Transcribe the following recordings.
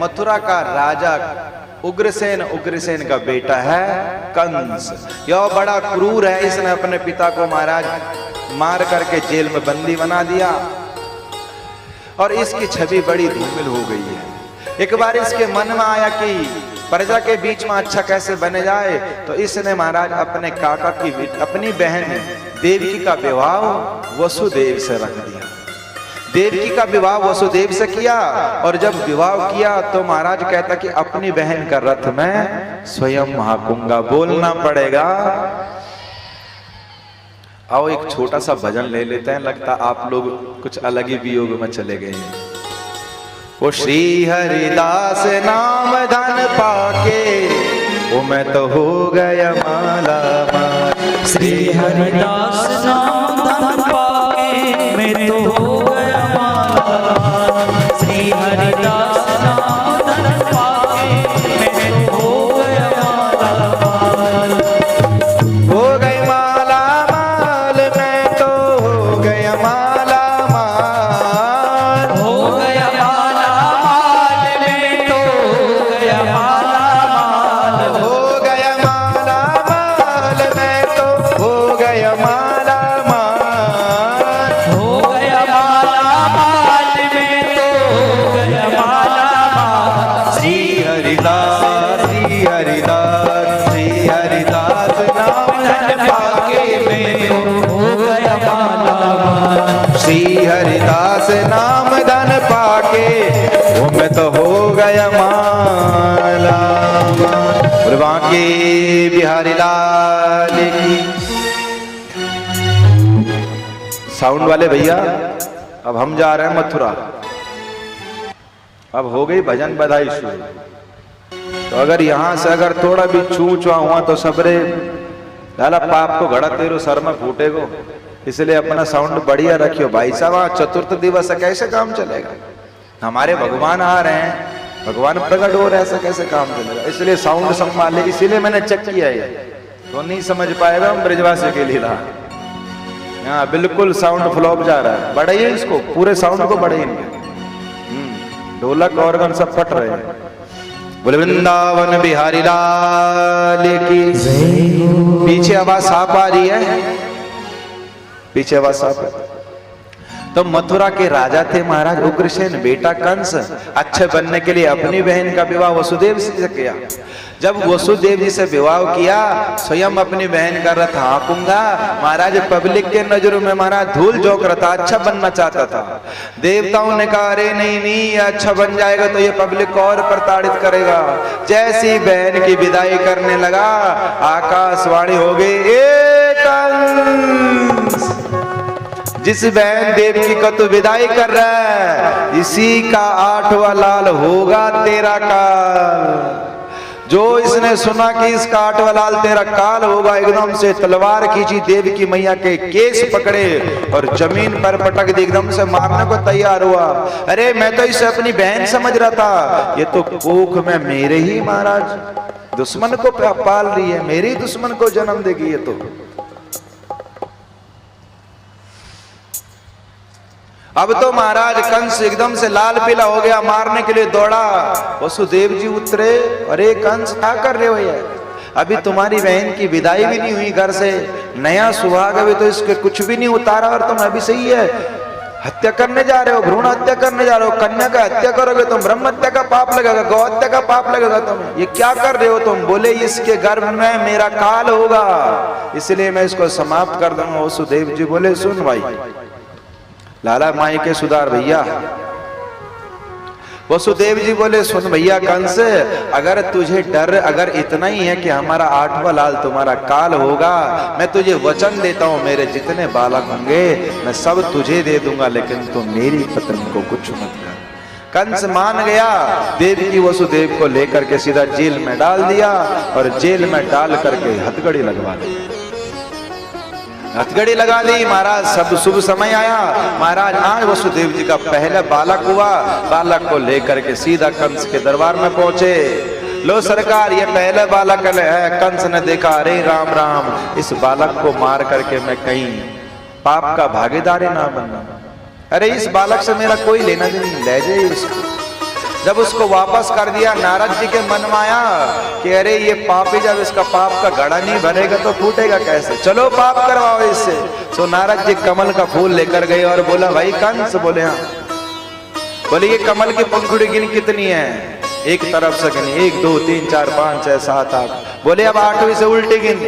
मथुरा का राजा उग्रसेन का बेटा है कंस। यह बड़ा क्रूर है, इसने अपने पिता को महाराज मार करके जेल में बंदी बना दिया और इसकी छवि बड़ी धूमिल हो गई है। एक बार इसके मन में आया कि प्रजा के बीच में अच्छा कैसे बने जाए, तो इसने महाराज अपने काका की अपनी बहन देवकी का विवाह वसुदेव से रख दिया। देवकी का विवाह वसुदेव से किया और जब विवाह किया तो महाराज कहता कि अपनी बहन का रथ मैं स्वयं हाँकूंगा, बोलना पड़ेगा। आओ एक छोटा सा भजन ले लेते हैं, लगता आप लोग कुछ अलग ही वियोग में चले गए। वो श्री हरिदास नाम धन पाके वो मैं तो हो गया माला माल। श्री हरिदास नाम धन पाके मैं तो हो गया माला माल। श्री हरिदास नाम धन पाके मैं तो हो गया माला माल। हो गई माला माल, मैं तो हो गया माला माल। हो गया माला माल, मैं तो हो गया माला माल। हो गया माला माल, मैं तो हो गया माला माल। हो गया माला माल, मैं तो हो गया माला माल। श्री हरिदास श्री हरिदास श्री हरिदास नाम धन पाके मैं तो हो गया माला माल। श्री हरिदास नाम धन पाके वो मैं तो हो गया माला माल। बांके बिहारी लाल की। साउंड वाले भैया, अब हम जा रहे हैं मथुरा। अब हो गई भजन बधाई शुरू। तो अगर यहां से अगर थोड़ा भी चू चुआ हुआ तो सबरे लाला पाप को घड़ा तेरो सर में फूटेगो, इसलिए अपना साउंड बढ़िया रखियो भाई साहब। चतुर्थ दिवस है, कैसे काम चलेगा? हमारे भगवान आ रहे हैं, भगवान प्रकट हो रहे हैं, ऐसा कैसे काम चलेगा? इसलिए साउंड संभाले, इसीलिए मैंने चेक किया है। तो नहीं समझ पाएगा हम ब्रजवासी के लीला। हाँ बिल्कुल साउंड फ्लॉप जा रहा है, बढ़ाइए इसको, पूरे साउंड को बढ़ाइए। ढोलक ऑर्गन सब फट रहे हैं। बोले वृंदावन बिहारी लाल की। पीछे आवाज साफ आ रही है, पीछे आवाज साफ है। तो मथुरा के राजा थे महाराज उग्रसेन, बेटा कंस अच्छे बनने के लिए अपनी बहन का विवाह वसुदेव से किया। जब वसुदेव जी से विवाह किया, स्वयं अपनी बहन का रथ हाँकूंगा। महाराज पब्लिक के नजरों में महाराज धूल झोंक रहा था, अच्छा बनना चाहता था। देवताओं ने कहा अरे नहीं नहीं, ये अच्छा बन जाएगा तो ये पब्लिक को और प्रताड़ित करेगा। जैसी बहन की विदाई करने लगा, आकाशवाणी हो गई, ए कंस, जिस बहन देवकी को तू विदाई कर रहा है, इसी का 8वां लाल होगा तेरा काल। जो इसने सुना कि इसका 8वां लाल तेरा काल होगा, एकदम से तलवार खींची, देवकी मैया के केस पकड़े और जमीन पर पटक दी, एकदम से मारने को तैयार हुआ। अरे मैं तो इसे अपनी बहन समझ रहा था, ये तो कोख में मेरे ही महाराज दुश्मन को पाल रही है, मेरे ही दुश्मन को जन्म देगी ये तो। अब तो महाराज कंस एकदम से लाल पीला हो गया, मारने के लिए दौड़ा। वसुदेव जी उतरे, अरे कंस क्या कर रहे हो यार, अभी तुम्हारी बहन की विदाई भी नहीं हुई घर से, नया सुहाग अभी तो इसके कुछ भी नहीं उतारा और तुम अभी सही है हत्या करने जा रहे हो, भ्रूण हत्या करने जा रहे हो। कन्या का हत्या करोगे तुम, ब्रह्म हत्या का पाप लगेगा, गौ हत्या का पाप लगेगा तुम्हें, ये क्या कर रहे हो तुम? बोले इसके गर्भ में मेरा काल होगा, इसलिए मैं इसको समाप्त कर दूंगा। वसुदेव जी बोले सुन भाई, लाला माई के सुधार भैया। वसुदेव जी बोले सुन भैया कंस, अगर तुझे डर अगर इतना ही है कि हमारा 8वां लाल तुम्हारा काल होगा, मैं तुझे वचन देता हूं, मेरे जितने बालक होंगे मैं सब तुझे दे दूंगा, लेकिन तुम मेरी पत्नी को कुछ मत कर। कंस मान गया, देवकी वसुदेव को लेकर के सीधा जेल में डाल दिया और जेल में डाल करके हथकड़ी लगवा दी। हथकड़ी लगा दी महाराज। सब शुभ समय आया महाराज, आज वसुदेव जी का पहला बालक हुआ। बालक को लेकर के सीधा कंस के दरबार में पहुंचे। लो सरकार, ये पहला बालक है। कंस ने देखा, अरे राम राम, इस बालक को मार करके मैं कहीं पाप का भागीदारी ना बनना। अरे इस बालक से मेरा कोई लेना देना नहीं, ले जाइए इसको। जब उसको वापस कर दिया, नारद जी के मन में आया कि अरे ये पापी जब इसका पाप का घड़ा नहीं भरेगा तो फूटेगा कैसे, चलो पाप करवाओ इससे। तो नारद जी कमल का फूल लेकर गए और बोला भाई कंस, बोले हाँ, बोले ये कमल की पंखुड़ी गिन कितनी है, एक तरफ से गिनी, 1 2 3 4 5 6 7 8। बोले अब 8वीं से उल्टी गिन,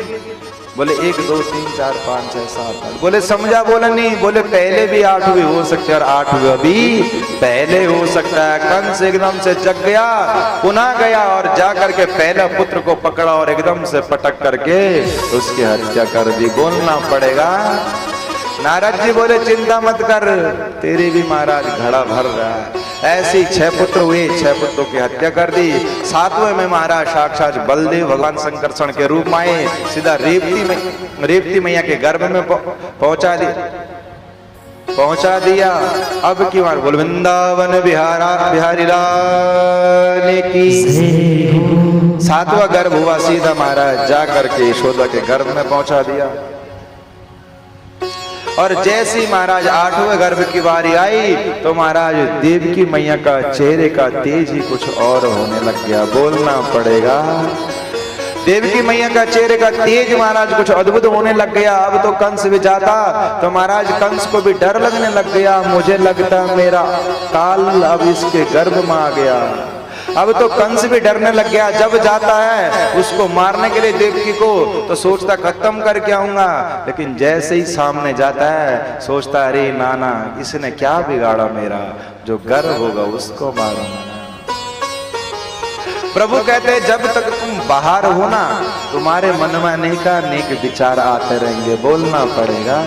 बोले 1 2 3 4 5 6 7 8। बोले समझा, बोला नहीं, बोले पहले भी 8वीं हो सकती है और 8वीं अभी पहले हो सकता है। कंस एकदम से जग गया, पुनः गया और जा करके पहला पुत्र को पकड़ा और एकदम से पटक करके उसकी हत्या कर दी। बोलना पड़ेगा। नारद जी बोले चिंता मत कर, तेरे भी महाराज घड़ा भर रहा है। ऐसी 6 पुत्र हुए, 6 पुत्रों की हत्या कर दी। 7वें में महाराज साक्षात बलदेव भगवान संकर्षण के रूप में आए, सीधा रेवती मैया के गर्भ में पहुंचा दिया। अब की बार बोल वृंदावन बिहारी लाल की। 7वां गर्भ हुआ, सीधा महाराज जा करके यशोदा के गर्भ में पहुंचा दिया। और जैसी महाराज 8वें गर्भ की बारी आई तो महाराज देवकी मैया का चेहरे का तेज ही कुछ और होने लग गया। बोलना पड़ेगा, देवकी मैया का चेहरे का तेज महाराज कुछ अद्भुत होने लग गया। अब तो कंस भी जाता तो महाराज कंस को भी डर लगने लग गया, मुझे लगता मेरा काल अब इसके गर्भ में आ गया। अब तो कंस भी डरने लग गया। जब जाता है उसको मारने के लिए देवकी को तो सोचता खत्म करके आऊंगा, लेकिन जैसे ही सामने जाता है सोचता अरे नाना इसने क्या बिगाड़ा मेरा, जो गर्भ होगा उसको मारूंगा। प्रभु कहते हैं जब तक तुम बाहर हो ना, तुम्हारे मन में अनेक विचार आते रहेंगे। बोलना पड़ेगा।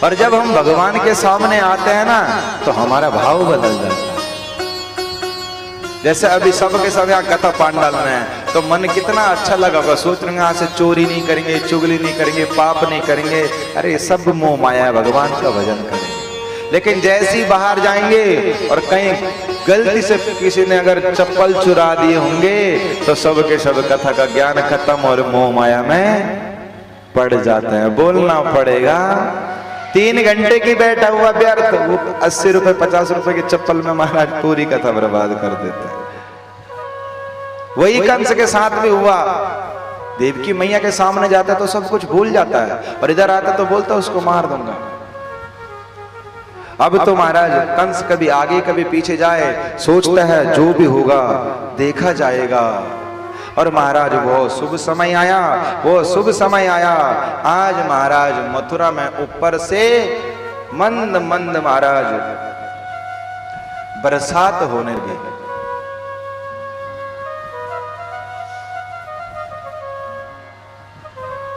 और जब हम भगवान के सामने आते हैं ना तो हमारा भाव बदल जाता है। जैसे अभी सबके सब यहाँ कथा पांडाल में है तो मन कितना अच्छा लगा होगा, सोच रहे यहाँ से चोरी नहीं करेंगे, चुगली नहीं करेंगे, पाप नहीं करेंगे, अरे सब मोह माया है, भगवान का भजन करेंगे। लेकिन जैसे ही बाहर जाएंगे और कहीं गलती से किसी ने अगर चप्पल चुरा दिए होंगे तो सबके सब कथा का ज्ञान खत्म और मोह माया में पड़ जाते हैं। बोलना पड़ेगा। 3 घंटे की बैठा हुआ व्यर्थ, वो 80 रुपए 50 रुपए की चप्पल में महाराज पूरी कथा बर्बाद कर देते हैं। वही कंस के साथ भी हुआ। देवकी मैया के सामने जाता तो सब कुछ भूल जाता है और इधर आता तो बोलता उसको मार दूंगा। अब तो महाराज कंस कभी आगे कभी पीछे जाए, सोचता है जो भी होगा देखा जाएगा। और महाराज वो शुभ समय आया, वो शुभ समय आया। आज महाराज मथुरा में ऊपर से मंद मंद महाराज बरसात होने लगी।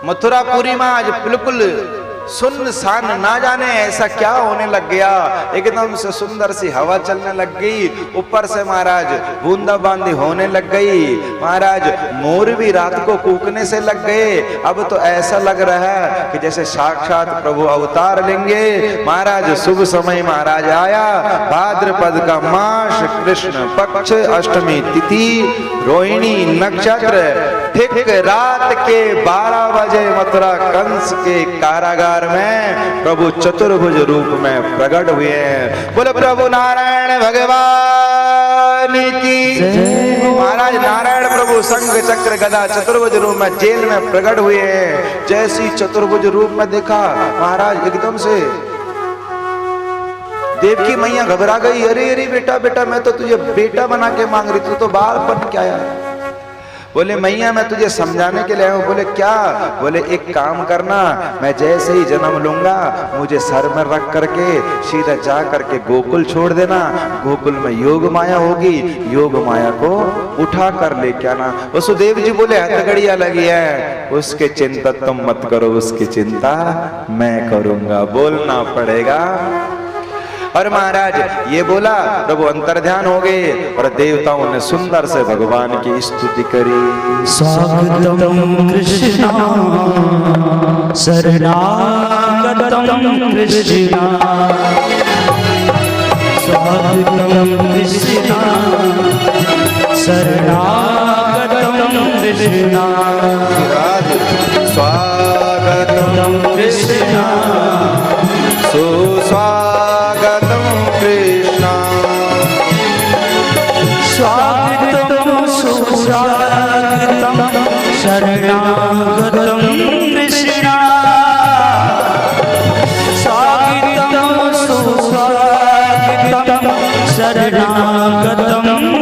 मथुरापुरी में आज बिल्कुल सुनसान, ना जाने ऐसा क्या होने लग गया। एकदम से सुंदर सी हवा चलने लग गई, ऊपर से महाराज बूंदाबांदी होने लग गई। महाराज मोर भी रात को कूकने से लग गए। अब तो ऐसा लग रहा है कि जैसे साक्षात प्रभु अवतार लेंगे। महाराज शुभ समय महाराज आया, भाद्रपद का मास, कृष्ण पक्ष, अष्टमी तिथि, रोहिणी नक्षत्र, ठीक रात के 12 बजे मथुरा कंस के कारागार में प्रभु चतुर्भुज रूप में प्रकट हुए हैं। बोले प्रभु नारायण भगवान की। महाराज नारायण प्रभु शंख चक्र गदा चतुर्भुज रूप में जेल में प्रकट हुए हैं। जैसी चतुर्भुज रूप में देखा महाराज एकदम से देवकी मैया घबरा गई। अरे अरे बेटा बेटा, मैं तो तुझे बेटा बना के मांग रही, तू तो बाल बन के आया। बोले मैया मैं तुझे समझाने के लिए आया हूँ। बोले क्या? बोले एक काम करना, मैं जैसे ही जन्म लूंगा मुझे सर में रख करके सीधा जा करके गोकुल छोड़ देना। गोकुल में योग माया होगी, योग माया को उठा कर लेके आना। वसुदेव जी बोले हथकड़िया लगी है, उसके चिंता तुम मत करो, उसकी चिंता मैं करूंगा। बोलना पड़ेगा। और महाराज ये बोला, प्रभु अंतर्ध्यान हो गए और देवताओं ने सुंदर से भगवान की स्तुति करी। स्वागतम कृष्णा शरणागतम कृष्णा, स्वागतम कृष्णा शरणागतम कृष्णा, स्वागतम कृष्णा सुस्वागतम कृष्णा, स्वागतम सुस्वागतम शरणागतम कृष्णा स्वागतम सुस्वागतम शरणागतम